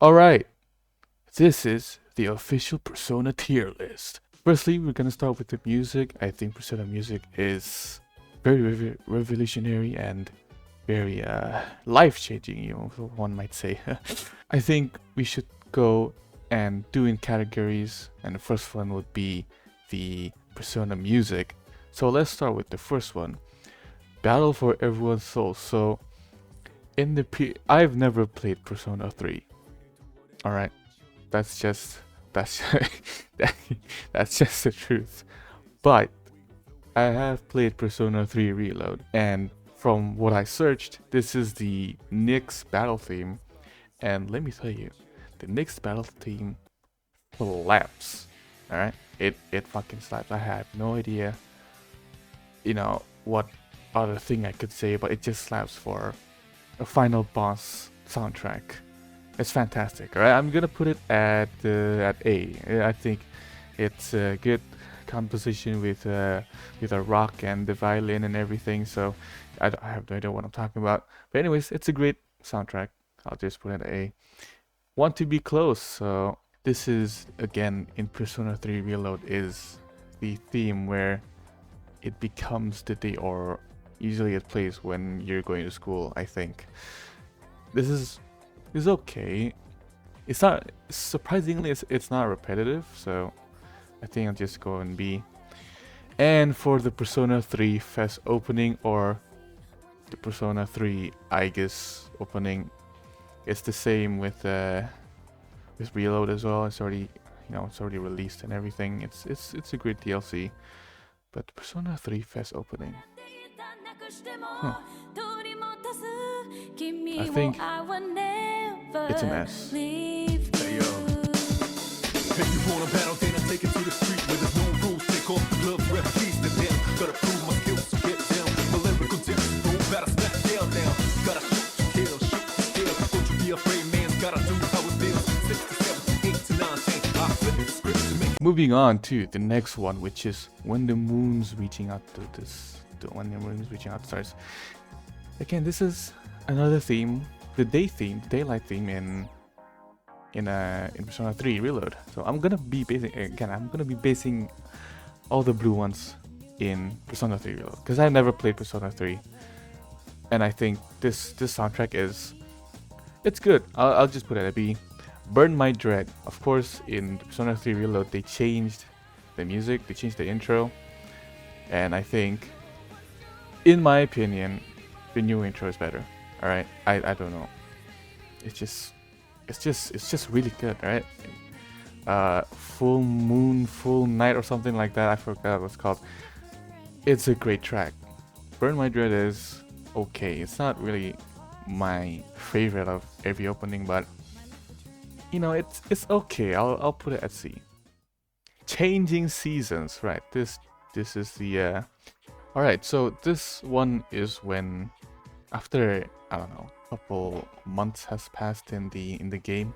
Alright, this is the official Persona tier list. Firstly, we're gonna start with the music. I think Persona music is very revolutionary and very life-changing, one might say. I think we should go and do in categories, and the first one would be the Persona music. So let's start with the first one, Battle for Everyone's Soul. So I've never played Persona 3. All right, that's just that's that's just the truth. But I have played Persona 3 Reload, and from what I searched, this is the Nyx battle theme, and let me tell you, the Nyx battle theme slaps. All right, it fucking slaps. I have no idea, what other thing I could say, but it just slaps for a final boss soundtrack. It's fantastic. All right, I'm gonna put it at A. I think it's a good composition with a rock and the violin and everything. So I have no idea what I'm talking about. But anyways, it's a great soundtrack. I'll just put it at A. Want to be close. So this is again in Persona 3 Reload is the theme where it becomes the day, or usually it plays when you're going to school. I think this is okay. It's not surprisingly it's not repetitive, so I think I'll just go and B. And for the Persona 3 Fest opening, or the Persona 3 Aegis opening, it's the same with Reload as well. It's already it's already released and everything. It's a great DLC. But Persona 3 Fest opening. I think it's an S. Hey yo. If you wanna battle, then I take it to the street where there's no rules. Take off the gloves, wear keys to them. Gotta prove my skills, so get down. My lyrical tips, don't battle, smack down now. Gotta shoot to kill, shoot to kill. Don't you be afraid, man. Gotta do how it feels. 6 to 7, 8 to 9, 10. I flip the script to make. Moving on to the next one, which is When the Moon's Reaching Out to When the Moon's Reaching Out to Stars. Again, this is another theme, the daylight theme in Persona 3 Reload. So I'm gonna be basing all the blue ones in Persona 3 Reload because I've never played Persona 3, and I think this soundtrack it's good. I'll just put it at B. Burn My Dread. Of course, in Persona 3 Reload they changed the music, they changed the intro, and I think, in my opinion, the new intro is better. All right, I don't know. It's just really good. All right. Full Moon, Full Night, or something like that. I forgot what it's called. It's a great track. Burn My Dread is okay. It's not really my favorite of every opening, but it's okay. I'll put it at C. Changing Seasons. Right. This is the all right. So this one is when, after I don't know, a couple months has passed in the game,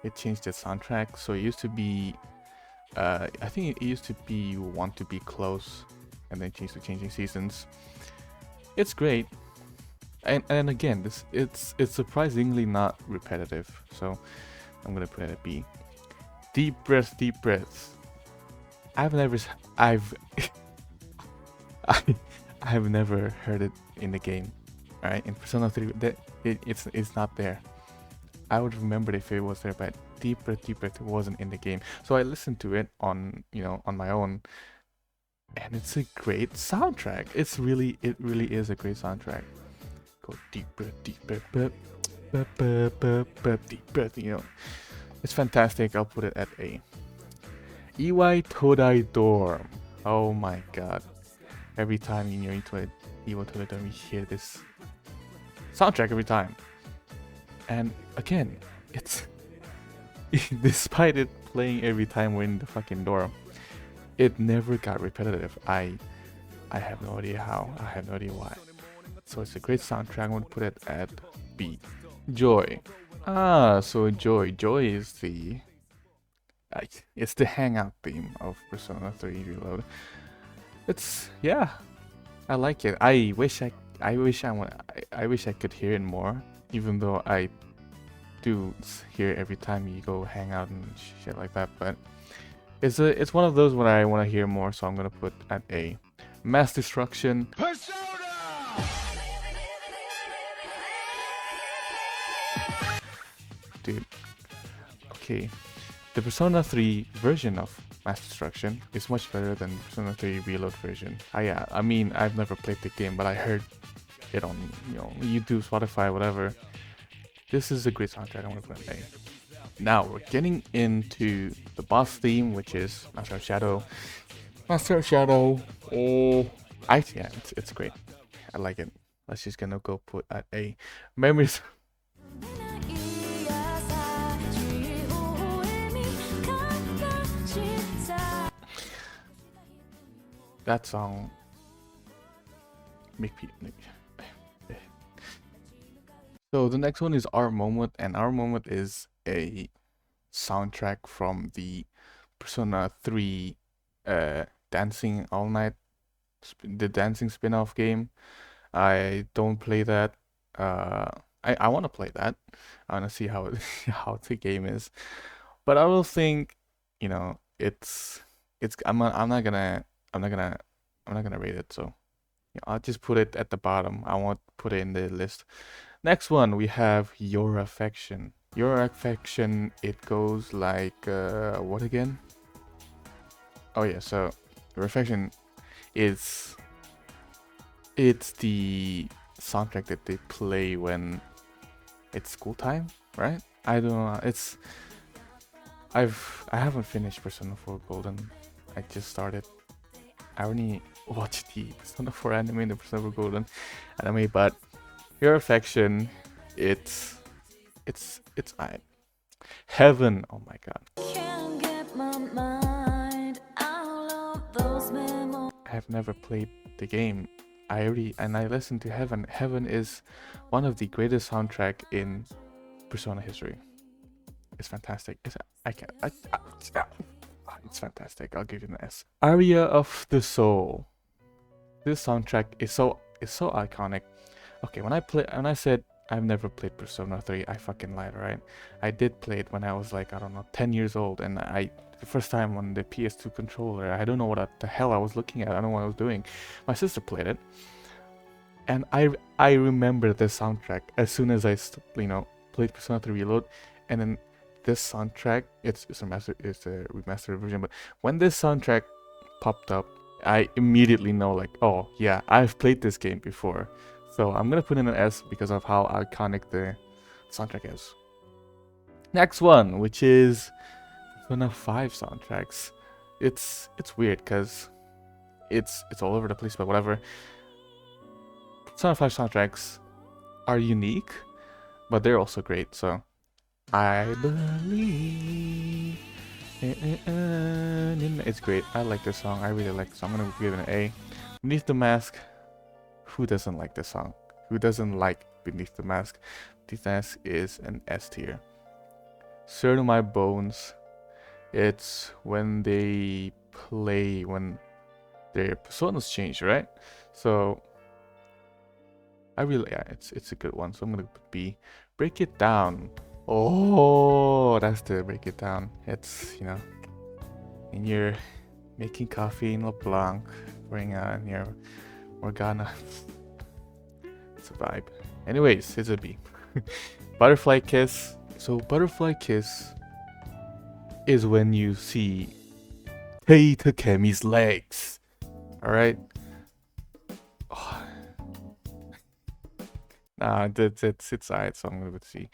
it changed the soundtrack. So it used to be I think it used to be You Want to Be Close, and then changed to Changing Seasons. It's great, and again, it's surprisingly not repetitive. So I'm gonna put it at B. Deep Breath, Deep Breath. I've I've never heard it in the game. All right, in Persona 3, it's not there. I would remember it if it was there, but Deep Breath wasn't in the game. So I listened to it on my own, and it's a great soundtrack. It really is a great soundtrack. Go deep breath, deep breath, deep breath. It's fantastic. I'll put it at A. Iwai Todai Dorm. Oh my god! Every time you're into it, Iwai Todai Dorm, you hear this soundtrack every time. And again, it's despite it playing every time we're in the fucking dorm, it never got repetitive. I have no idea how. I have no idea why. So it's a great soundtrack. I'm gonna put it at B. Joy. So Joy is it's the hangout theme of Persona 3 Reload. I like it. I wish I could hear it more, even though I dudes here every time you go hang out and shit like that. But it's one of those where I want to hear more, so I'm gonna put at A. Mass Destruction. Dude, okay. The Persona 3 version of Mass Destruction is much better than Persona 3 Reload version. I mean, I've never played the game, but I heard it on, YouTube, Spotify, whatever. This is a great soundtrack. I want to put an A. Now we're getting into the boss theme, which is Master of Shadow. Master of Shadow. It's great. I like it. Let's just gonna go put at A. Memories. That song make me. So the next one is Our Moment, and Our Moment is a soundtrack from the Persona 3 Dancing All Night, the dancing spin-off game. I don't play that. I want to play that. I want to see how how the game is, but I will think, it's I'm not gonna rate it. So I'll just put it at the bottom. I won't put it in the list. Next one, we have Your Affection. Your Affection, it goes like, what again? Oh yeah, so Your Affection it's the soundtrack that they play when it's school time, right? I don't know. I haven't finished Persona 4 Golden. I just started. I only watched the Persona 4 anime and the Persona 4 Golden anime, but Your Affection, it's I Heaven. Oh my god. I have never played the game. I listened to Heaven. Heaven is one of the greatest soundtrack in Persona history. It's fantastic. It's fantastic. I'll give you an S. Aria of the Soul. This soundtrack is so iconic. Okay, when I said I've never played Persona 3, I fucking lied, right? I did play it when I was like, I don't know, 10 years old, and the first time on the PS2 controller, I don't know what the hell I was looking at. I don't know what I was doing. My sister played it, and I remember the soundtrack as soon as I played Persona 3 Reload, and then this soundtrack, it's a remastered version, but when this soundtrack popped up, I immediately know, like, oh yeah, I've played this game before. So I'm gonna put in an S because of how iconic the soundtrack is. Next one, which is Persona 5 soundtracks. It's weird because it's all over the place, but whatever. Persona 5 soundtracks are unique, but they're also great. So I believe it's great. I like this song. I really like this song. I'm gonna give it an A. Beneath the Mask. Who doesn't like this song? Who doesn't like Beneath the Mask? Beneath the Mask is an S tier. Sir to My Bones. It's when they play when their personas change, right? So it's a good one. So I'm gonna put B. Break It Down. Oh, that's the Break It Down. It's and you're making coffee in LeBlanc, pouring out your Morgana. It's a vibe. Anyways, it's a B. Butterfly Kiss. So Butterfly Kiss is when you see Tei Takemi's legs. Alright? Oh. Nah, it's alright, so I'm gonna see.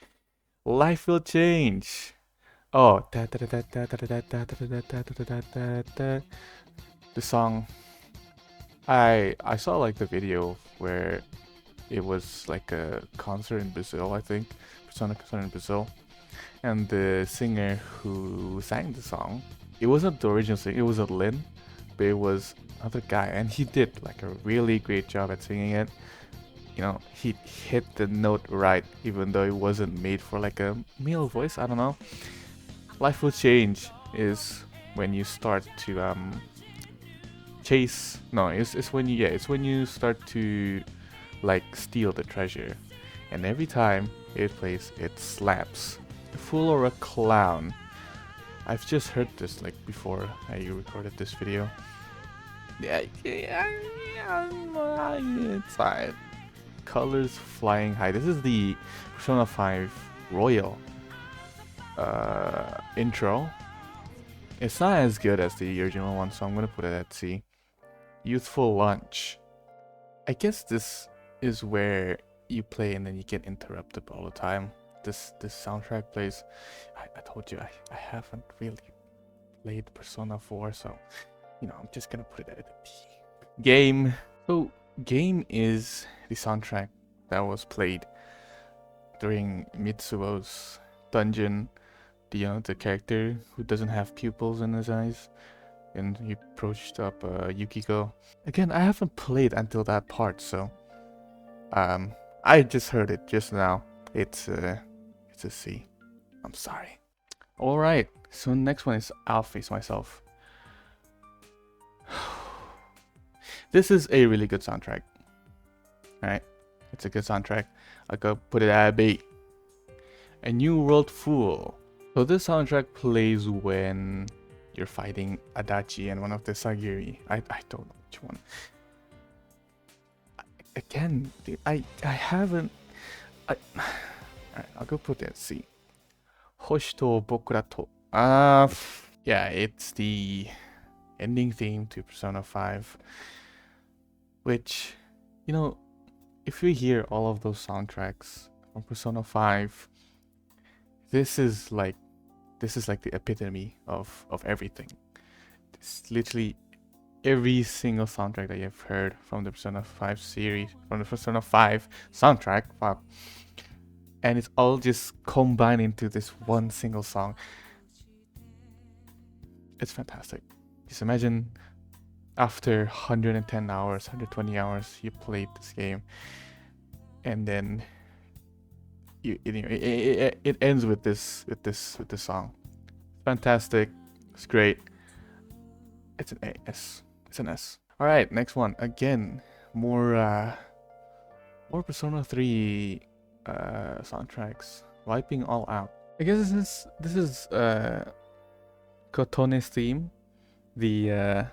Life Will Change. Oh, the song. I saw like the video where it was like a concert in Brazil, I think, Persona concert in Brazil, and the singer who sang the song, it wasn't the original singer, it was a Lin, but it was another guy, and he did like a really great job at singing it. He hit the note right, even though it wasn't made for like a male voice. I don't know. Life Will Change is when you start to chase. No, it's when you start to like steal the treasure, and every time it plays, it slaps. A fool or a clown. I've just heard this like before I recorded this video. Yeah, it's fine. Colors flying high. This is the Persona 5 Royal intro. It's not as good as the original one, so I'm gonna put it at C. Youthful Lunch. I guess this is where you play and then you get interrupted all the time. This soundtrack plays. I told you I haven't really played Persona 4, so you know I'm just gonna put it at D. Game. So Game is the soundtrack that was played during Mitsuo's dungeon. The character who doesn't have pupils in his eyes, and he approached up Yukiko. Again, I haven't played until that part, so I just heard it just now. It's a C. I'm sorry. All right, so next one is I'll Face Myself. This is a really good soundtrack. All right, it's a good soundtrack. I go put it at B. A New World Fool. So this soundtrack plays when you're fighting Adachi and one of the Sagiri. I don't know which one. Again, I haven't. Alright, I'll go put that C. Hoshi to Bokura to. Yeah, it's the ending theme to Persona 5. Which, you know, if you hear all of those soundtracks from Persona 5, this is like the epitome of everything. It's literally every single soundtrack that you've heard from the Persona 5 series, from the Persona 5 soundtrack, wow. And it's all just combined into this one single song. It's fantastic. Just imagine after 110 hours, 120 hours, you played this game, and then it ends with this song. Fantastic. It's great. It's an S. It's an S. All right, next one. Again, more Persona 3 soundtracks. Wiping All Out. I guess this is Kotone's theme, the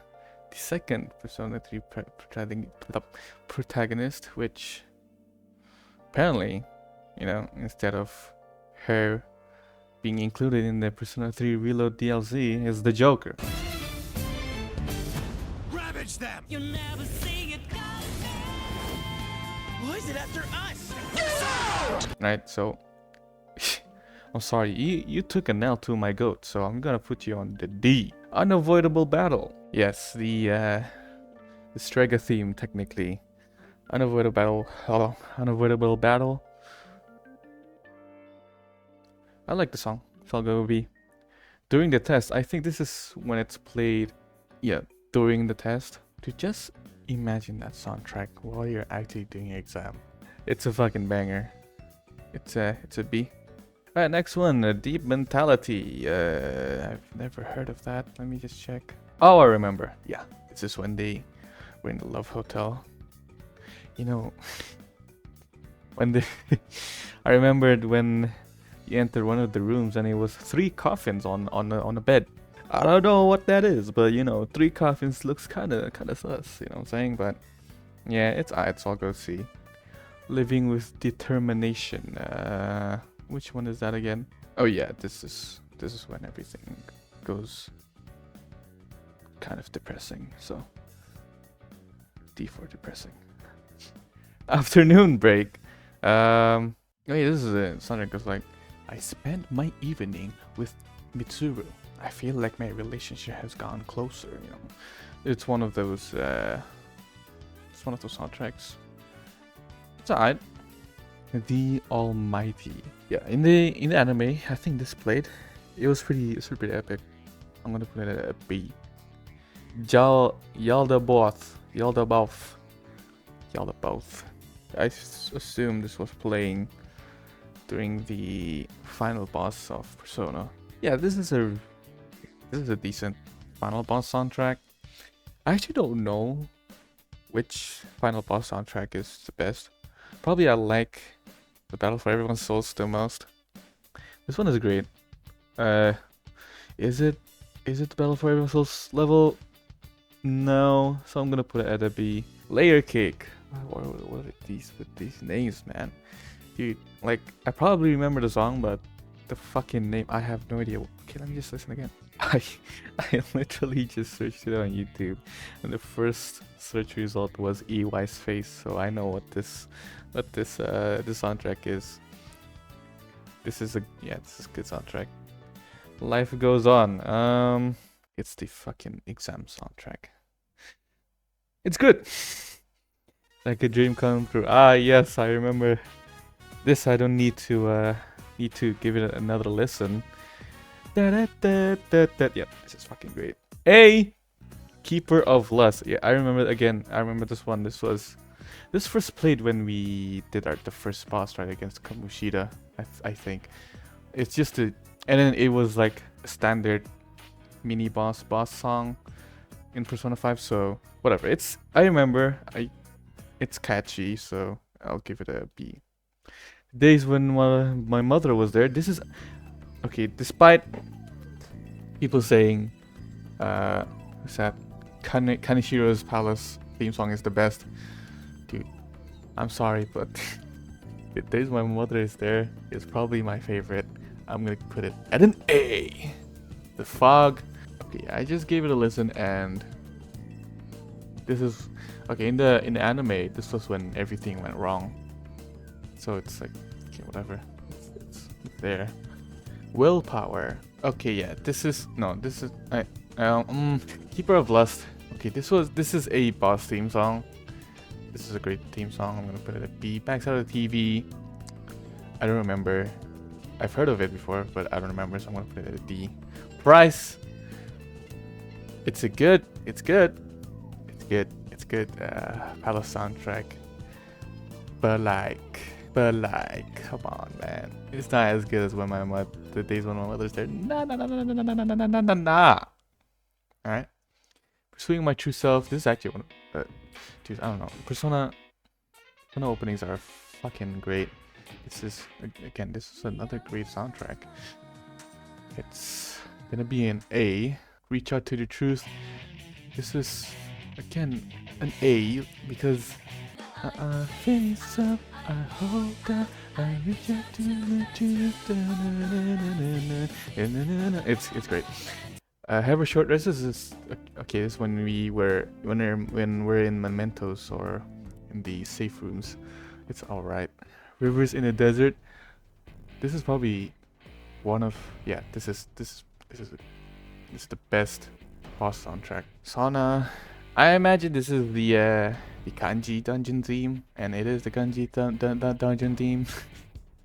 second Persona 3 protagonist, which apparently, you know, instead of her being included in the Persona 3 Reload DLC, is the Joker. Ravage them! You'll never see it coming. Why is it after us? Right, so I'm sorry, you took an L to my goat, so I'm gonna put you on the D. Unavoidable Battle. Yes, the Strega theme, technically. Unavoidable Battle. I like the song, so I'll go B. During the test, I think this is when it's played, yeah, during the test. To just imagine that soundtrack while you're actually doing your exam. It's a fucking banger. It's a B. Alright, next one, Deep Mentality. I've never heard of that. Let me just check. Oh, I remember. Yeah, this is when they were in the Love Hotel. You know, when they I remembered when you entered one of the rooms and it was 3 coffins on a bed. I don't know what that is, but you know, 3 coffins looks kind of sus. You know what I'm saying? But yeah, it's all go C. Living with Determination. Which one is that again? Oh yeah, this is when everything goes kind of depressing. So D for depressing. Afternoon Break. Oh yeah, this is a soundtrack goes like, I spent my evening with Mitsuru. I feel like my relationship has gone closer. You know, it's one of those soundtracks. It's alright. The Almighty. Yeah, in the anime, I think this played. It was pretty epic. I'm gonna put it at a B. Yaldabaoth. I assume this was playing during the final boss of Persona. Yeah, this is a decent final boss soundtrack. I actually don't know which final boss soundtrack is the best. Probably I like The Battle for Everyone's Souls the most. This one is great. Uh, is it the Battle for Everyone's Souls level? No, so I'm gonna put it at a B. Layer Cake. What are these names, man? Dude, like I probably remember the song, but the fucking name I have no idea. Okay, let me just listen again. I literally just searched it on YouTube, and the first search result was EY's face, so I know what this soundtrack is. This is a good soundtrack. Life Goes On. It's the fucking exam soundtrack. It's good. Like a dream come true. Ah, yes, I remember this. I don't need to give it another listen. Yeah, this is fucking great. A Keeper of Lust. Yeah, I remember again. I remember this one. This first played when we did the first boss right against Kamushida. I think it's just and then it was like a standard mini boss song in Persona 5. So whatever. I remember. It's catchy. So I'll give it a B. Days when my mother was there. This is okay. Despite people saying, what's that? Kaneshiro's Palace theme song is the best. Dude, I'm sorry, but Days when my mother is there is probably my favorite. I'm gonna put it at an A. The Fog. Okay, I just gave it a listen, and this is okay. In the anime, this was when everything went wrong. So it's like, okay, whatever. It's there. Willpower. Okay, yeah. This is Keeper of Lust. Okay, this is a boss theme song. This is a great theme song. I'm gonna put it at B. Backs Out of the TV. I don't remember. I've heard of it before, but I don't remember, so I'm gonna put it at a D. Price. It's good. Palace soundtrack. But like, come on, man. It's not as good as the Days when my mother's there. Nah. Alright. Pursuing My True Self. This is actually one of, dude, I don't know. Persona openings are fucking great. This is another great soundtrack. It's gonna be an A. Reach Out to the Truth. This is again an A because face up, I hold down, I reach out to the truth. It's great. However short this is okay. This is when we're in Mementos or in the safe rooms. It's alright. Rivers in the Desert. This is probably one of This is the best boss soundtrack. Sauna. I imagine this is the kanji dungeon theme, and it is the kanji dungeon theme.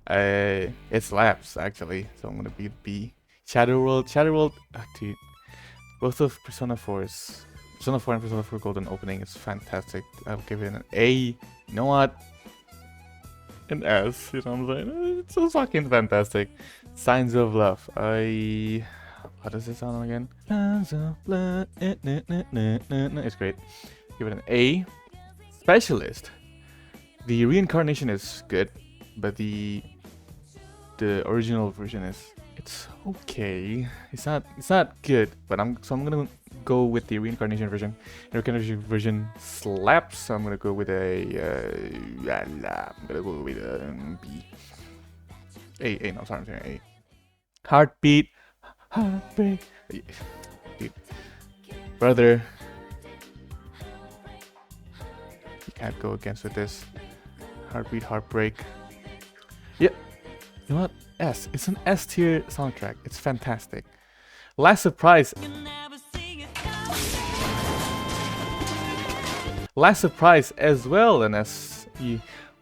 It slaps actually, so I'm gonna be B. Shadow World, dude. Both of Persona 4's Persona 4 and Persona 4 Golden opening is fantastic. I'll give it an A. You know what? An S. You know what I'm saying? It's so fucking fantastic. Signs of Love. How does it sound again? Signs of Love. It's great. Give it an A. Specialist. The reincarnation is good, but the original version it's okay. It's not good, but I'm gonna go with the reincarnation version. The reincarnation version slaps, so I'm gonna go with a B. A. No, sorry, I'm saying A. Heartbeat. Heartbreak. Dude. Brother. You can't go against with this. Heartbeat, Heartbreak. Yep. You know what? S. It's an S tier soundtrack. It's fantastic. Last Surprise. Last Surprise as well, and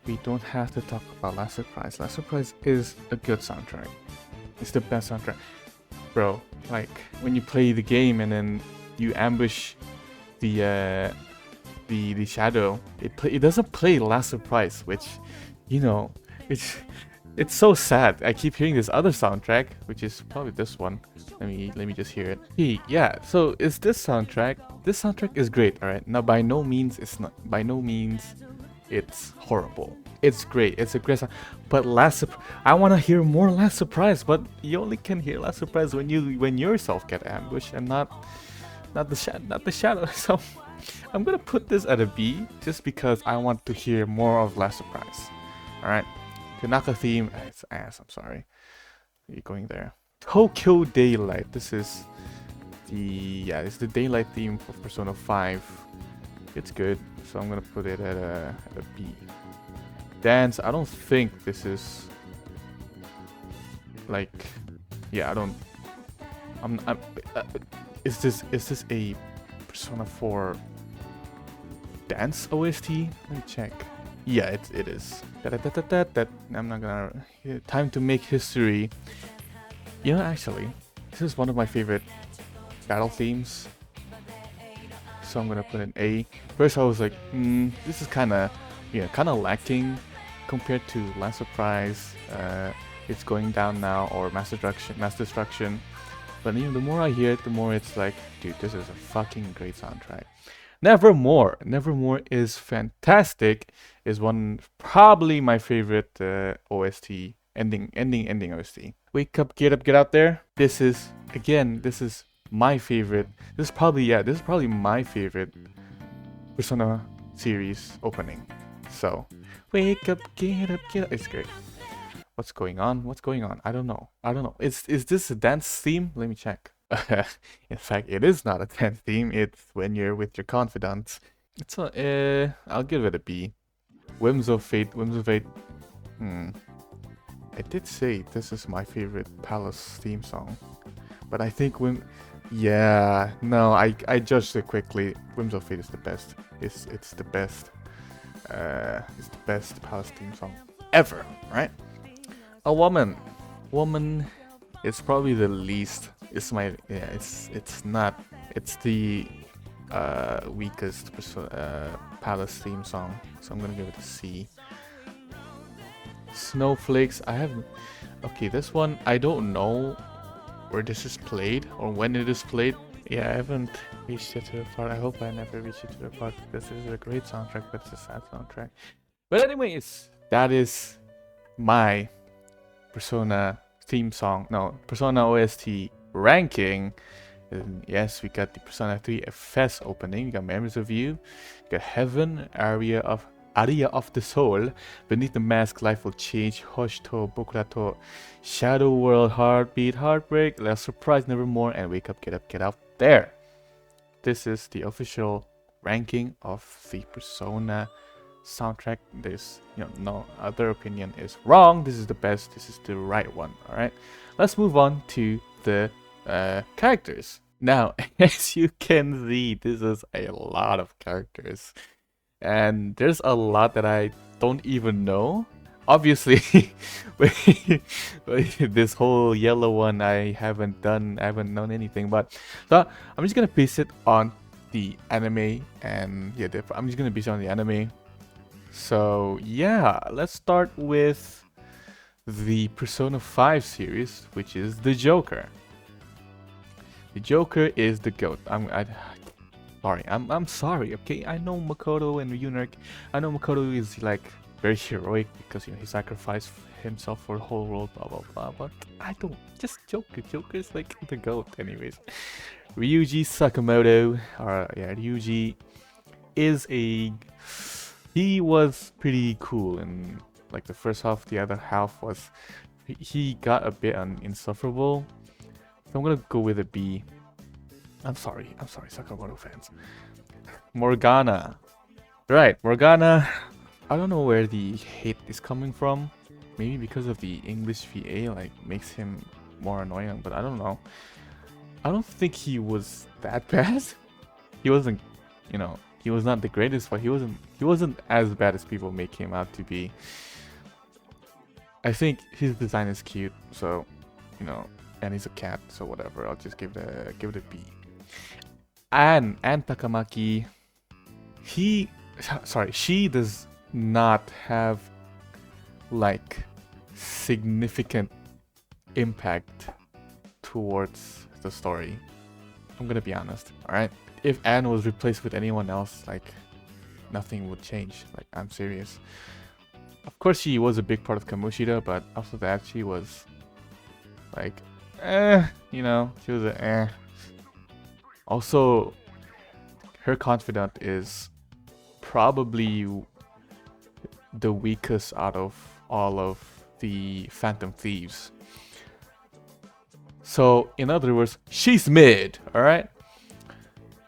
we don't have to talk about Last Surprise. Last Surprise is a good soundtrack. It's the best soundtrack. Bro, like when you play the game and then you ambush the shadow, it doesn't play Last Surprise, which, you know, it's so sad. I keep hearing this other soundtrack, which is probably this one. Let me just hear it. Hey, yeah. So it's this soundtrack. This soundtrack is great. All right. Now, by no means it's horrible. It's great. It's a great song. But I want to hear more Last Surprise. But you only can hear Last Surprise when yourself get ambushed and not the shadow. So I'm gonna put this at a B just because I want to hear more of Last Surprise. All right. Tanaka theme. It's ass. I'm sorry. You're going there. Tokyo Daylight. This is it's the daylight theme for Persona 5. It's good, so I'm gonna put it at a B. Dance. I don't think this is like, yeah. I don't. I'm. Is this a Persona 4 dance OST? Let me check. Yeah, it is. I'm not gonna. Time to make history. You know, actually, this is one of my favorite battle themes. So I'm gonna put an A. First I was like, this is kinda lacking compared to Last Surprise, It's Going Down Now, or Mass Destruction. But even the more I hear it, the more it's like, dude, this is a fucking great soundtrack. Nevermore is fantastic. Is probably my favorite OST, ending OST. Wake up, get out there. This is my favorite. This is probably my favorite Persona series opening. So, wake up, get up. It's great. What's going on? I don't know. Is this a dance theme? Let me check. In fact, it is not a dance theme. It's when you're with your confidants. It's I'll give it a B. Whims of Fate. I did say this is my favorite Palace theme song, but I think I judged it quickly. Whims of Fate is the best. It's the best. It's the best Palace theme song ever, right? A woman is probably the least. It's not. It's the weakest Palace theme song, so I'm gonna give it a C. Snowflakes. Okay, this one I don't know where this is played or when it is played. Yeah, I haven't reached it to the part. I hope I never reach it to the part. This is a great soundtrack, but it's a sad soundtrack. But anyways, that is my Persona theme song. No, Persona OST ranking. And yes, we got the Persona 3 FS opening. We got Memories of You. We got Heaven, Aria of the Soul. Beneath the Mask, Life Will Change. Hoshito, Bokurato, Shadow World, Heartbeat, Heartbreak, Last Surprise, Nevermore, and Wake Up, Get Out There. This is the official ranking of the Persona soundtrack. There's no other opinion is wrong. This is the best. This is the right one. All right, let's move on to the characters. Now, as you can see, this is a lot of characters, and there's a lot that I don't even know. Obviously, this whole yellow one I haven't known anything, but so I'm just gonna base it on the anime, and I'm just gonna base it on the anime. So yeah, let's start with the Persona 5 series, which is the Joker. The Joker is the GOAT. I'm sorry, okay? I know Makoto and Ryunark. I know Makoto is like very heroic because he sacrificed himself for the whole world, blah blah blah. But I don't. Just Joker. Joker is like the GOAT, anyways. Ryuji Sakamoto, Ryuji is he was pretty cool in like the first half. The other half was he got a bit insufferable. So I'm gonna go with a B. I'm sorry, Sakamoto fans. Morgana. Right, Morgana. I don't know where the hate is coming from. Maybe because of the English VA, like, makes him more annoying, but I don't know. I don't think he was that bad. He wasn't, he was not the greatest, but he wasn't as bad as people make him out to be. I think his design is cute, so, and he's a cat, so whatever. I'll just give it a B. And Takamaki, she does not have like significant impact towards the story. I'm gonna be honest, alright? If Anne was replaced with anyone else, like, nothing would change. Like, I'm serious. Of course, she was a big part of Kamoshida, but after that, she was like, you know, she was a Also, her confidant is probably the weakest out of all of the Phantom Thieves. So, in other words, she's mid, alright?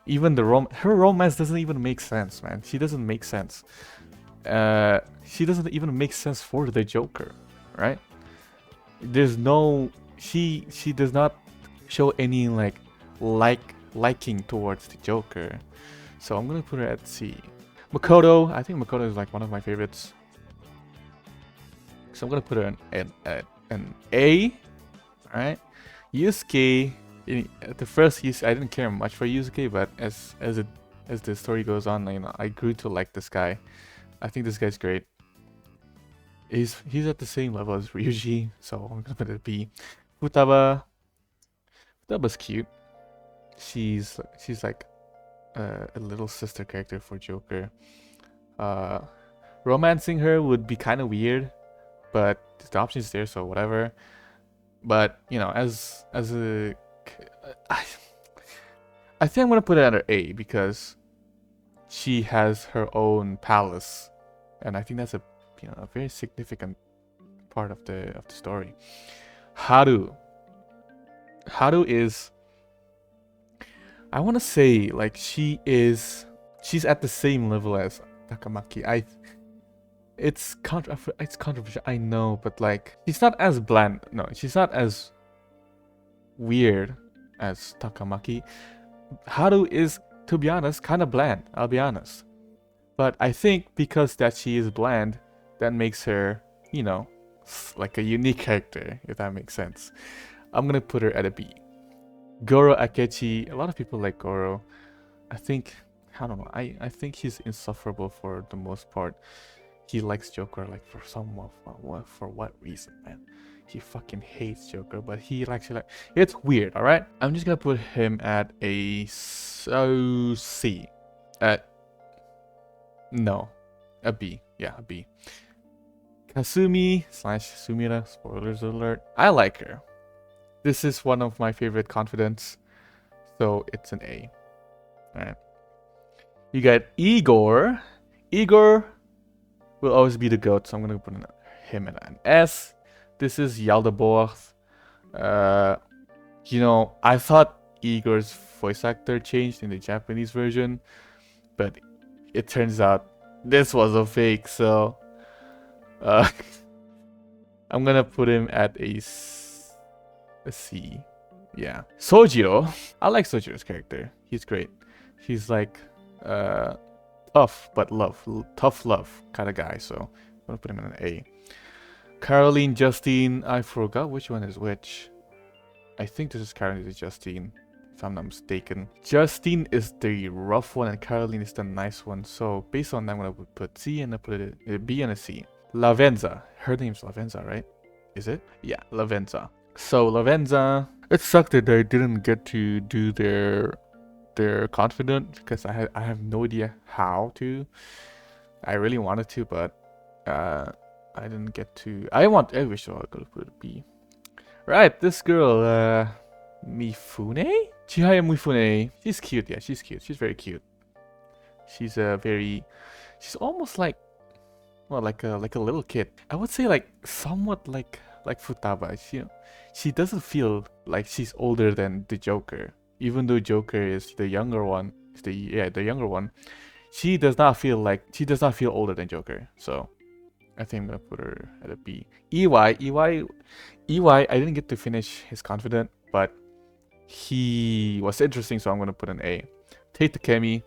Even her romance doesn't even make sense, man. She doesn't make sense. She doesn't even make sense for the Joker, right? There's no she does not show any liking towards the Joker. So I'm gonna put her at C. Makoto, I think Makoto is like one of my favorites. So I'm gonna put her an A. Alright. Yusuke, at the first I didn't care much for Yusuke, but as the story goes on, you know, I grew to like this guy. I think this guy's great. He's at the same level as Ryuji, so I'm gonna put it at B. Futaba's cute. She's like a little sister character for Joker. Romancing her would be kind of weird, but the option's there, so whatever. But you know, as a, I think I'm gonna put it under A because she has her own palace, and I think that's a very significant part of the story. Haru is, I want to say, like, she's at the same level as Takamaki. It's controversial, I know, but like, she's not as bland. No, she's not as weird as Takamaki. Haru is, to be honest, kind of bland. I'll be honest, but I think because that she is bland, that makes her, you know, like a unique character, if that makes sense. I'm gonna put her at a B. Goro Akechi, a lot of people like Goro. I don't know, I think he's insufferable for the most part. He likes Joker, like, for what reason, man? He fucking hates Joker, but he actually like, it's weird, alright? I'm just gonna put him at a C. No, a B. Yeah, a B. Kasumi / Sumira, spoilers alert. I like her. This is one of my favorite confidants, so it's an A. Alright. You got Igor. Igor will always be the GOAT, so I'm gonna put him at an S. This is Yaldabaoth. You know, I thought Igor's voice actor changed in the Japanese version, but it turns out this was a fake, so I'm gonna put him at a C. Yeah. Sojiro. I like Sojiro's character. He's great. He's like tough love kind of guy, so I'm gonna put him in an A. Caroline, Justine, I forgot which one is which. I think this is Caroline, this is Justine, if I'm not mistaken. Justine is the rough one and Caroline is the nice one, so based on that I'm gonna put C and I put it a B and a C. Lavenza, her name's Lavenza, right? Is it? Yeah, Lavenza. So Lavenza, it sucked that they didn't get to do their confidant because I have no idea how to. I really wanted to, but I didn't get to. I wish I could put a B. Right, this girl, Mifune? Chihaya Mifune. She's cute, yeah, she's cute. She's very cute. She's she's almost like, well, like a little kid. I would say like somewhat like Futaba. She doesn't feel like she's older than the Joker. Even though Joker is the younger one, the younger one, she does not feel older than Joker. So I think I'm gonna put her at a B. EY, I didn't get to finish his confidant, but he was interesting, so I'm gonna put an A. Tate Takemi.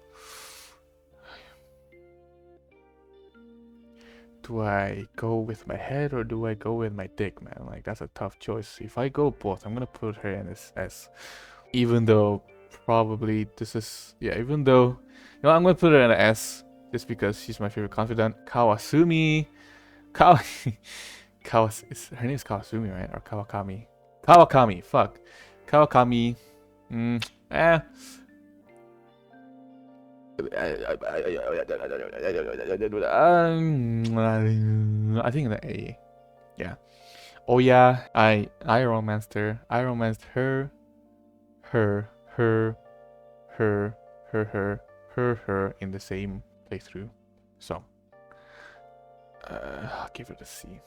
Do I go with my head or do I go with my dick, man? Like, that's a tough choice. If I go both, I'm gonna put her in this S. Even though probably this is, yeah, even though, you know, I'm gonna put her in an S just because she's my favorite confidant. Kawasumi. Her name is Kawasumi, right? Or Kawakami? Kawakami, fuck. Kawakami. I think the A. Yeah. Oh yeah, I romanced her. I romanced her, her, her, her, her in the same playthrough. So I'll give it a C.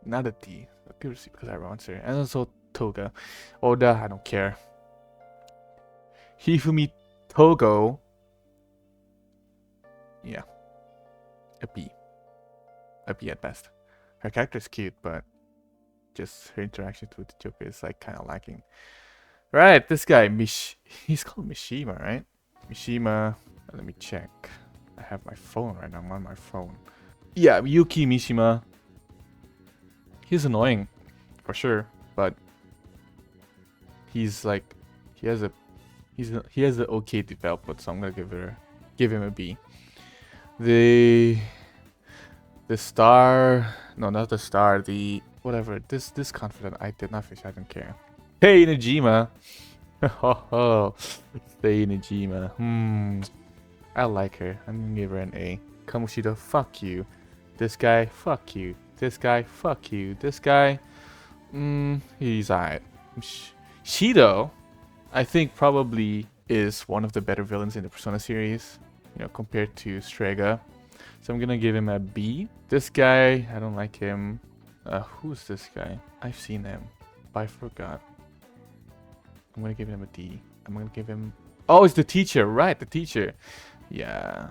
Not a D. I'll give it a C because I romanced her. And also Toga. Oda, I don't care. Hifumi Togo. Yeah. A B. A B at best. Her character's cute, but just her interactions with the Joker is like kind of lacking. Right, this guy, he's called Mishima, right? Mishima, let me check. I have my phone right now, I'm on my phone. Yeah, Yuki Mishima. He's annoying, for sure, but he's like, he has a okay development, so I'm gonna give him a B. The star, no, not the star, the whatever. This confident, I did not fish. I don't care. Hey Najima, Hey Najima. I like her. I'm gonna give her an A. Kamoshida, fuck you. This guy, fuck you. This guy, fuck you. This guy, he's alright. Shido, I think probably is one of the better villains in the Persona series, you know, compared to Strega. So I'm gonna give him a B. This guy, I don't like him. Who's this guy? I've seen him, but I forgot. I'm gonna give him a D. I'm gonna give him... Oh, it's the teacher, right? The teacher. Yeah.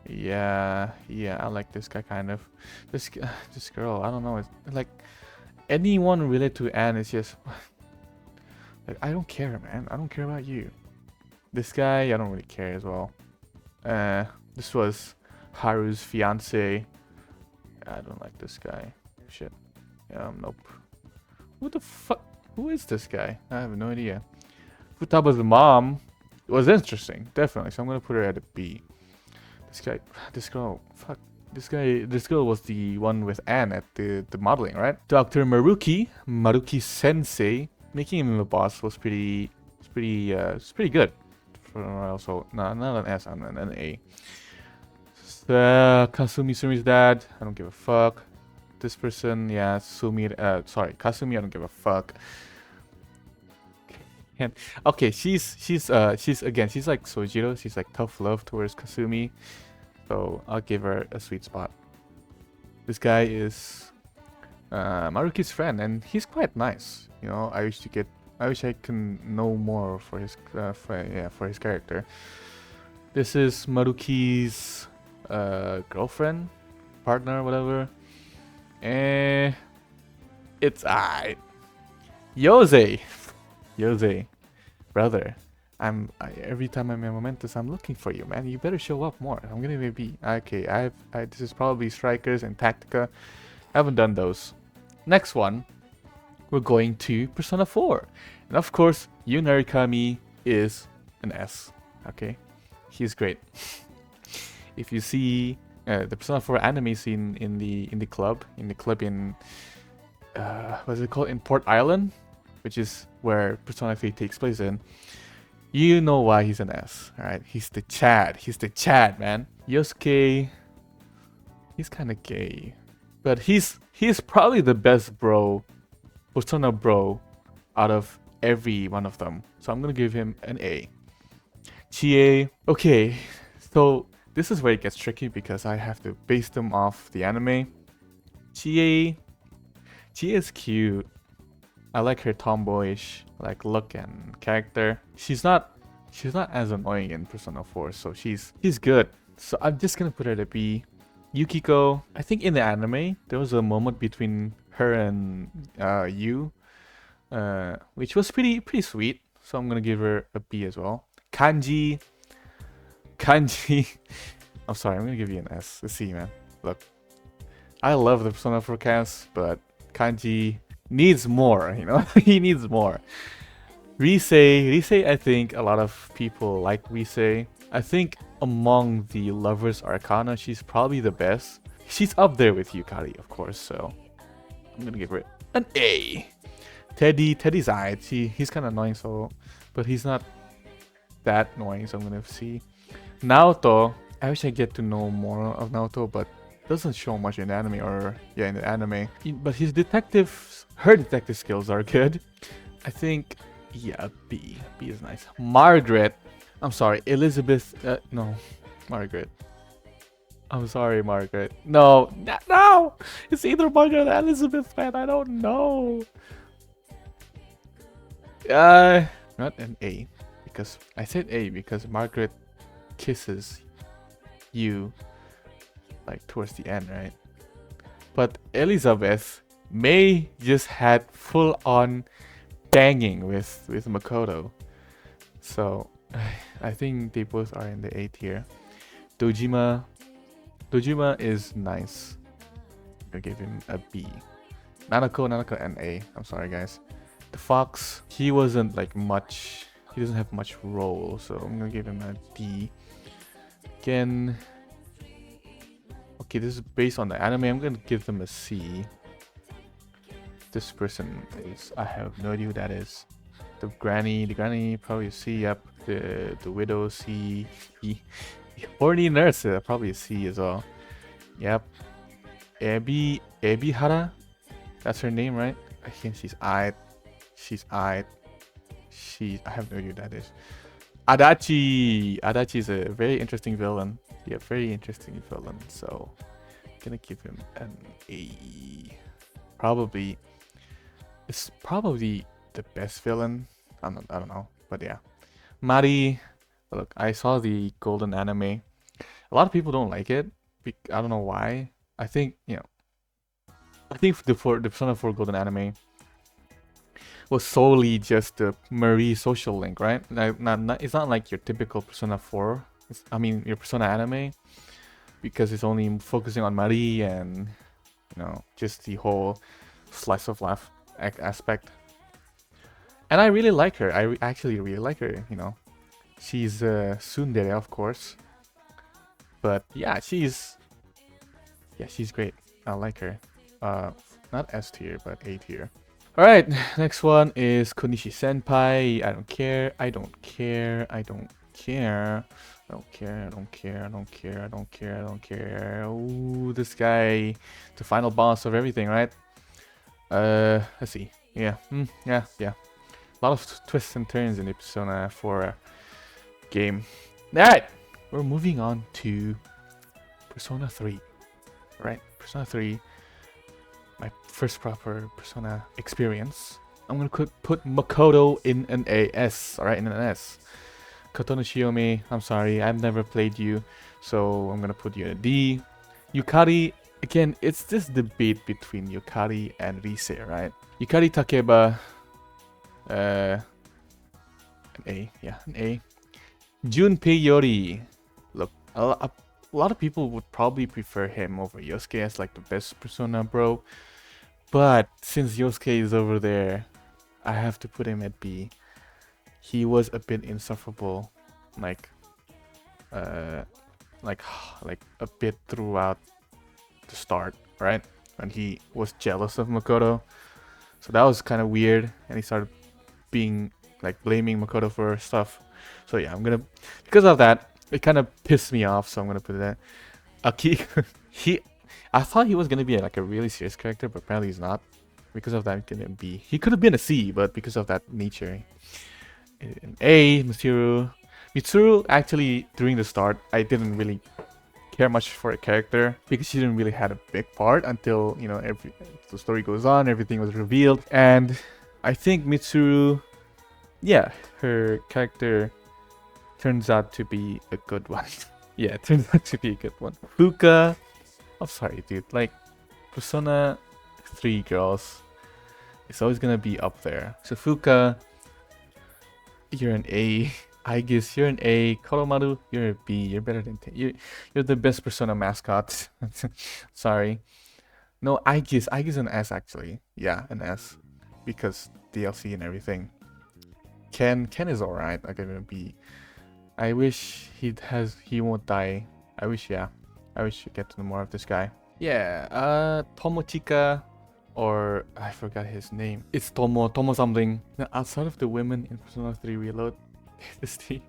I like this guy kind of. This girl, I don't know. It's like anyone related to Anne is just like, I don't care, man. I don't care about you. This guy, I don't really care as well. This was Haru's fiance. I don't like this guy. Shit. Nope. Who the fuck? Who is this guy? I have no idea. Futaba's mom was interesting, definitely. So I'm gonna put her at a B. This guy, this girl, fuck. This girl was the one with Anne at the modeling, right? Dr. Maruki Sensei, making him a boss was pretty good. Also, not an S, an A. Kasumi Sumi's dad, I don't give a fuck. This person, yeah, Kasumi, I don't give a fuck. And okay, she's like Sojiro. She's like tough love towards Kasumi, so I'll give her a sweet spot. This guy is Maruki's friend, and he's quite nice. You know, I wish I can know more for his for his character. This is Maruki's girlfriend, partner, whatever. It's alright. Yose, brother. Every time I'm in Momentous, I'm looking for you, man. You better show up more. I'm gonna be okay. This is probably Strikers and Tactica. I haven't done those. Next one, we're going to Persona 4, and of course, Yu Narukami is an S. Okay, he's great. If you see the Persona 4 anime scene in the club in what's it called, in Port Island, which is where Persona 3 takes place in, you know why he's an S. Alright, he's the Chad, man. Yosuke, he's kind of gay, but he's probably the best Persona bro out of every one of them. So I'm gonna give him an A. Chie, okay, so this is where it gets tricky because I have to base them off the anime. Chie is cute. I like her tomboyish like look and character. She's not as annoying in Persona 4, so she's good. So I'm just gonna put her at a B. Yukiko, I think in the anime there was a moment between her and Yu, which was pretty sweet. So I'm gonna give her a B as well. Kanji, I'm sorry, I'm gonna give you an S. Let's see, man. Look, I love the Persona 4 cast, but Kanji needs more, you know? He needs more. Rise, I think a lot of people like Rise. I think among the lovers Arcana, she's probably the best. She's up there with Yukari, of course, so I'm gonna give her an A. Teddy's alright. He's kind of annoying, so, but he's not that annoying, so I'm gonna C. Naoto, I wish I get to know more of Naoto, but doesn't show much in the anime, or yeah, in the anime. But her detective skills are good. I think, yeah, B. B is nice. Margaret, I'm sorry, Elizabeth, no, Margaret. I'm sorry, Margaret. No, no! It's either Margaret or Elizabeth, man. I don't know. Not an A, because I said A because Margaret kisses you like towards the end, right? But Elizabeth May just had full on banging with Makoto. So I think they both are in the A tier. Dojima is nice. I'll give him a B. Nanako an A. I'm sorry guys. The Fox, he wasn't like much. He doesn't have much role, so I'm gonna give him a D. Again, okay, this is based on the anime. I'm gonna give them a C. This person is, I have no idea who that is. The granny probably a C. Yep. The widow C. Horny nurse probably a C as well. Yep. Ebihara, that's her name, right? I think she's I. I have no idea who that is. Adachi is a very interesting villain. Yeah, very interesting villain. So, gonna give him an A. It's probably the best villain. I don't know, but yeah. Mari, look, I saw the Golden anime. A lot of people don't like it. I don't know why. I think the Persona 4 Golden anime was solely just the Marie social link, right? It's not like your typical Persona 4. Your Persona anime, because it's only focusing on Marie and just the whole slice of life aspect. And I really like her. I actually really like her. She's tsundere, of course, but yeah, she's great. I like her. Not S tier, but A tier. Alright, next one is Konishi Senpai. I don't care. Ooh, this guy, the final boss of everything, right? Let's see. Yeah. Yeah. A lot of twists and turns in the Persona 4 game. Alright, we're moving on to Persona 3. Right, Persona 3. My first proper Persona experience. I'm gonna put Makoto in an S, alright, in an S. Kotono Shiomi, I'm sorry, I've never played you, so I'm gonna put you in a D. Yukari, again, it's this debate between Yukari and Rise, right? Yukari Takeba, an A, yeah, an A. Junpei Yori, look, a lot of people would probably prefer him over Yosuke as like the best Persona bro. But since Yosuke is over there, I have to put him at B. He was a bit insufferable, like a bit throughout the start, right? When he was jealous of Makoto. So that was kind of weird, and he started being like blaming Makoto for stuff. So yeah, because of that, it kind of pissed me off, so I'm gonna put it there. Aki, I thought he was gonna be a really serious character, but apparently he's not. Because of that, it couldn't be. He could have been a C, but because of that nature. An A, Mitsuru, actually, during the start, I didn't really care much for a character because she didn't really had a big part until the story goes on, everything was revealed, and I think Mitsuru, yeah, her character turns out to be a good one. Yeah, it turns out to be a good one. Fuka, I'm sorry, dude. Like, Persona 3 girls, it's always gonna be up there. So Fuka, you're an A. Aegis, you're an A. Koromaru, you're a B. You're better than you're the best Persona mascot. Sorry. No, Aegis an S actually. Yeah, an S, because DLC and everything. Ken is alright. I give him a B. I wish he won't die. I wish you get to know more of this guy. Yeah, Tomochika, or I forgot his name. It's Tomo something. Now, outside of the women in Persona 3 Reload, this is the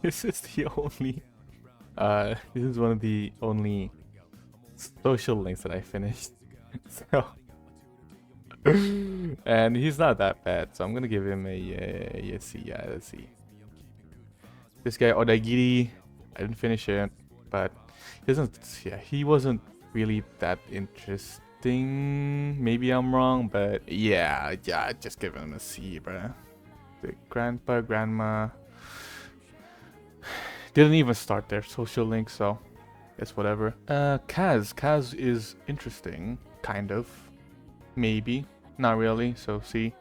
this is the only this is one of the only social links that I finished. So and he's not that bad, so I'm gonna give him a C. Yeah, let's see. This guy Odagiri, I didn't finish it, but he doesn't. Yeah, he wasn't really that interesting. Maybe I'm wrong, but yeah, just give him a C, bruh. The grandpa, grandma didn't even start their social link, so it's whatever. Kaz is interesting, kind of, maybe, not really. So C.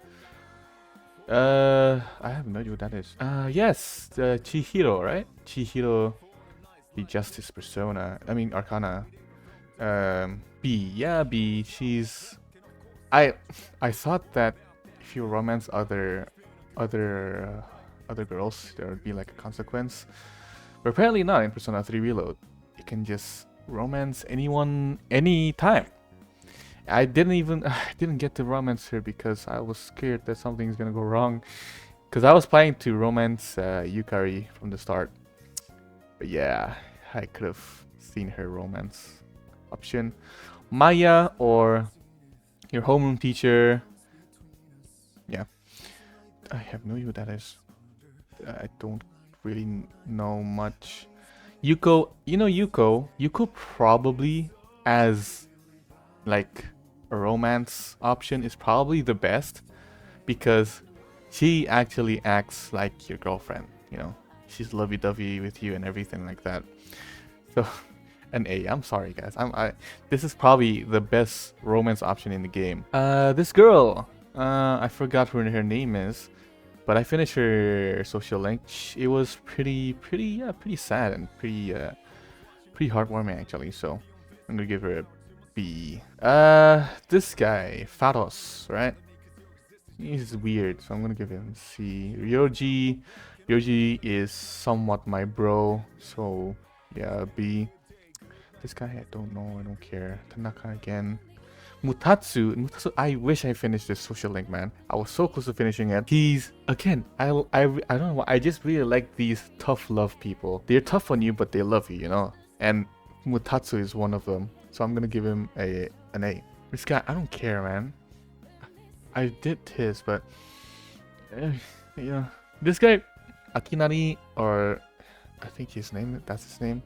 I have no idea what that is. Yes, the Chihiro, right? Chihiro, the Justice Persona. I mean Arcana. B, yeah, B. She's. I thought that if you romance other girls, there would be like a consequence, but apparently not in Persona 3 Reload. You can just romance anyone, anytime. I didn't get to romance her because I was scared that something's gonna go wrong. Because I was planning to romance Yukari from the start. But yeah, I could have seen her romance option. Maya or your homeroom teacher. Yeah. I have no idea what that is. I don't really know much. Yuko, you know Yuko? Yuko probably as like a romance option is probably the best because she actually acts like your girlfriend, you know. She's lovey-dovey with you and everything like that. So an A. I'm sorry guys. This is probably the best romance option in the game. This girl, I forgot what her name is, but I finished her social link. It was pretty sad and pretty heartwarming actually. So I'm gonna give her a B. This guy, Faros, right? He's weird, so I'm gonna give him C. Ryoji is somewhat my bro, so yeah, B. This guy, I don't know, I don't care. Tanaka again. Mutatsu, I wish I finished this social link, man. I was so close to finishing it. He's, again, I don't know why, I just really like these tough love people. They're tough on you, but they love you, you know? And Mutatsu is one of them. So I'm gonna give him an A. This guy, I don't care, man. I did his, but yeah. This guy, Akinari, or I think that's his name.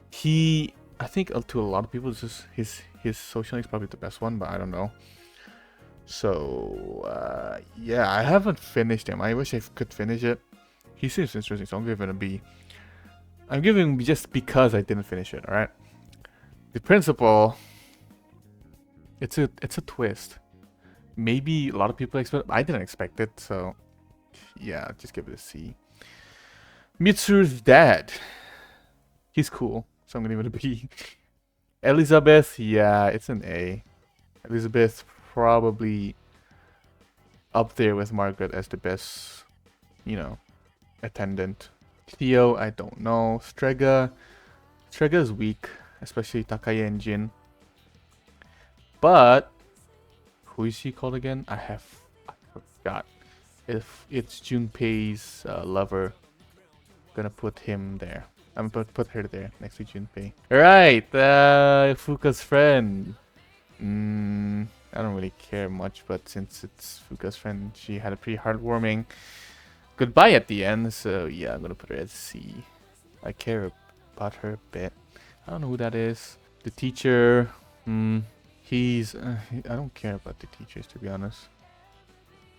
I think to a lot of people, this is his social link is probably the best one, but I don't know. So yeah, I haven't finished him. I wish I could finish it. He seems interesting, so I'm giving it a B. I'm giving B just because I didn't finish it. All right. The principal. It's a twist. Maybe a lot of people expect. I didn't expect it, so yeah, just give it a C. Mitsuru's dad. He's cool, so I'm gonna give it a B. Elizabeth, yeah, it's an A. Elizabeth probably up there with Margaret as the best, you know, attendant. Theo, I don't know. Strega is weak, especially Takaya and Jin. But who is she called again? I forgot. If it's Junpei's lover, gonna put him there. I'm gonna put her there next to Junpei. Alright, Fuka's friend. I don't really care much, but since it's Fuka's friend, she had a pretty heartwarming goodbye at the end. So yeah, I'm gonna put her at C. I care about her a bit. I don't know who that is. The teacher. He's. I don't care about the teachers, to be honest.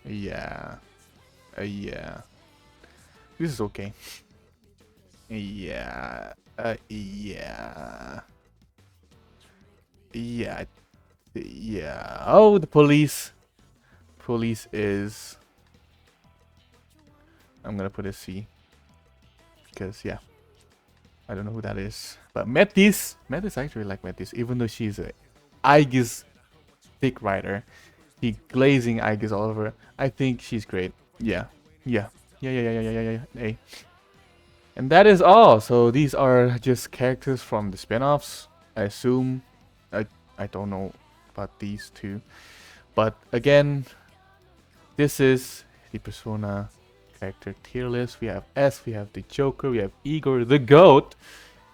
Yeah. Yeah. This is okay. Yeah. Yeah. Yeah. Yeah. Oh, the police. Police is. I'm gonna put a C. Because, yeah. I don't know who that is. But Metis. Metis, I actually like Metis. Even though she's a Aegis thick rider. He glazing Aegis all over. I think she's great. Yeah. Yeah. Yeah. A. And that is all. So these are just characters from the spin-offs. I assume. I don't know about these two. But again, this is the Persona character tier list. We have S, we have the Joker, we have Igor, the GOAT,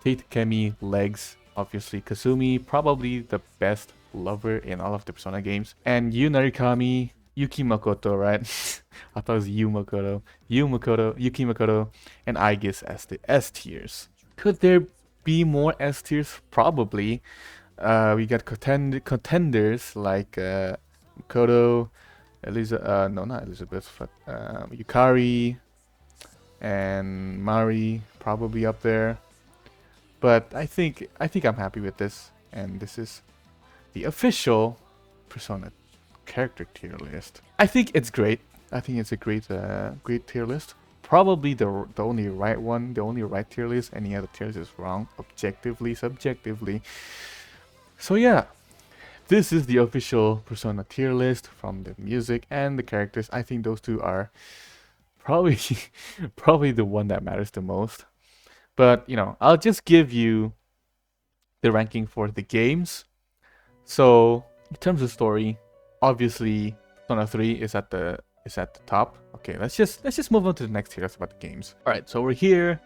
Tate Kemi, Legs, obviously Kasumi, probably the best lover in all of the Persona games, and Yu Narikami, Yuki Makoto, right? I thought it was Yu Makoto, Yuki Makoto, and Aegis as the S tiers. Could there be more S tiers? Probably. We got contenders like Makoto, no, not Elizabeth, but Yukari and Mari probably up there. But I think I'm happy with this, and this is the official Persona character tier list. I think it's great. I think it's a great tier list. Probably the only right one, the only right tier list. Any other tiers is wrong, objectively, subjectively. So yeah, this is the official Persona tier list from the music and the characters. I think those two are probably probably the one that matters the most. But you know, I'll just give you the ranking for the games. So in terms of story, obviously Persona 3 is at the top. Okay, let's just move on to the next tier. That's about the games. All right, so we're here.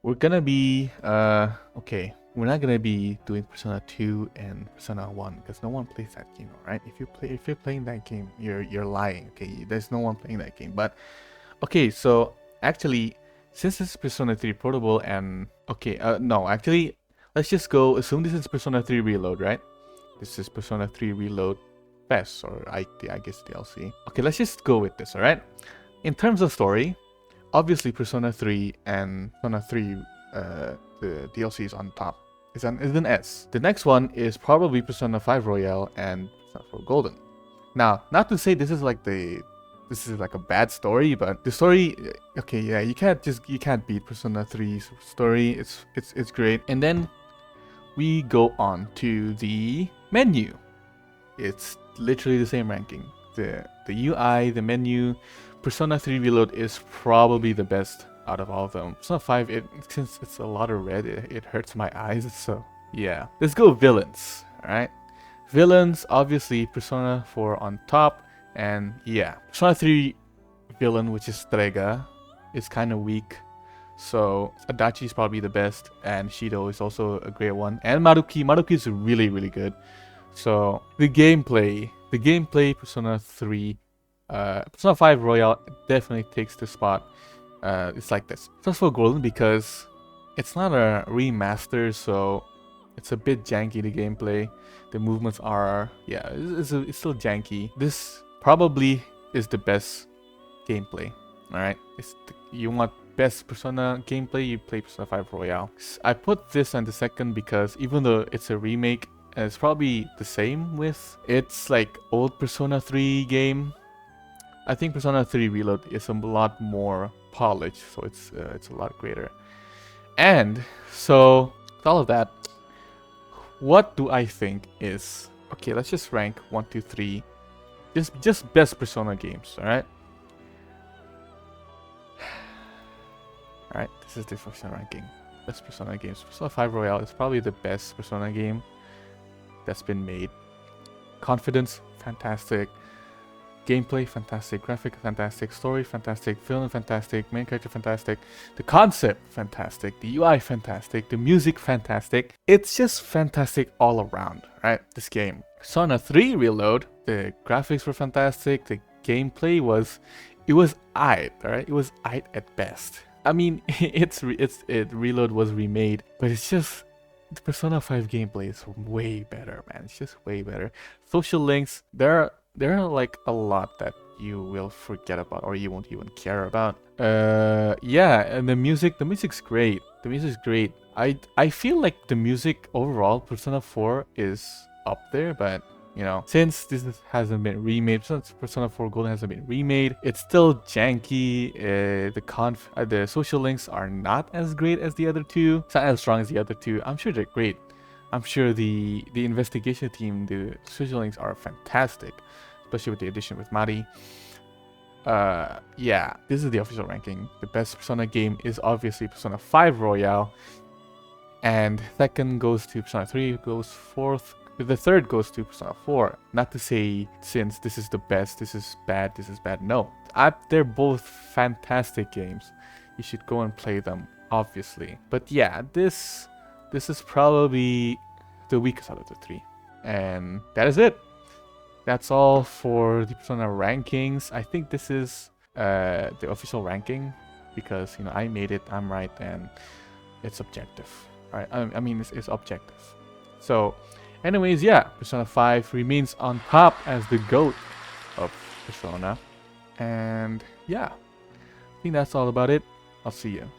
We're gonna be okay. We're not gonna be doing Persona 2 and Persona 1 because no one plays that game, right? If you're playing that game, you're lying. Okay, there's no one playing that game. But okay, so actually, since it's Persona 3 Portable and okay, no, actually, let's just go. Assume this is Persona 3 Reload, right? This is Persona 3 Reload Best, or I guess DLC. Okay, let's just go with this, alright? In terms of story, obviously Persona 3 and Persona 3, the DLC is on top. It's an S. The next one is probably Persona 5 Royale and Persona 4 Golden. Now, not to say this is like a bad story, but the story, okay, yeah, you can't beat Persona 3's story. It's great. And then we go on to the menu. It's literally the same ranking. The UI, the menu, Persona 3 Reload is probably the best out of all of them. Persona 5, since it's a lot of red, it hurts my eyes. So yeah, let's go villains. All right, villains, obviously Persona 4 on top, and yeah, Persona 3 villain, which is Strega, is kind of weak. So Adachi is probably the best, and Shido is also a great one, and Maruki is really good. So the gameplay Persona 3, Persona 5 Royale definitely takes the spot. It's like this. Persona 4 Golden, because it's not a remaster, so it's a bit janky, the gameplay. The movements are, yeah, it's still janky. This probably is the best gameplay. Alright, you want best Persona gameplay, you play Persona 5 Royale. I put this on the second because even though it's a remake, it's probably the same with it's like old Persona 3 game. I think Persona 3 Reload is a lot more polished, so it's a lot greater. And so with all of that, what do I think is okay? Let's just rank 1, 2, 3. Just best Persona games. All right. All right. This is the Persona ranking. Best Persona games. Persona 5 Royale is probably the best Persona game that's been made. Confidence, fantastic. Gameplay, fantastic. Graphic, fantastic. Story, fantastic. Film, fantastic. Main character, fantastic. The concept, fantastic. The UI, fantastic. The music, fantastic. It's just fantastic all around, right? This game. Persona 3 Reload, the graphics were fantastic. The gameplay was aight, right? It was aight at best. I mean, Reload was remade, but it's just the Persona 5 gameplay is way better, man. It's just way better. Social links, there are like a lot that you will forget about or you won't even care about. Yeah, and the music's great. The music's great. I feel like the music overall, Persona 4 is up there, but you know, since this hasn't been remade, since Persona 4 Golden hasn't been remade, it's still janky. The social links are not as great as the other two. It's not as strong as the other two. I'm sure they're great. I'm sure the investigation team, the social links are fantastic, especially with the addition with Mari. Yeah, this is the official ranking. The best Persona game is obviously Persona 5 Royale, and second goes to Persona 3, goes fourth The third goes to Persona 4. Not to say since this is the best, this is bad, this is bad. No, they're both fantastic games. You should go and play them, obviously. But yeah, this is probably the weakest out of the three. And that is it. That's all for the Persona rankings. I think this is the official ranking because, you know, I made it, I'm right, and it's objective. Alright, I mean, it's objective. So, anyways, yeah, Persona 5 remains on top as the GOAT of Persona. And yeah, I think that's all about it. I'll see you.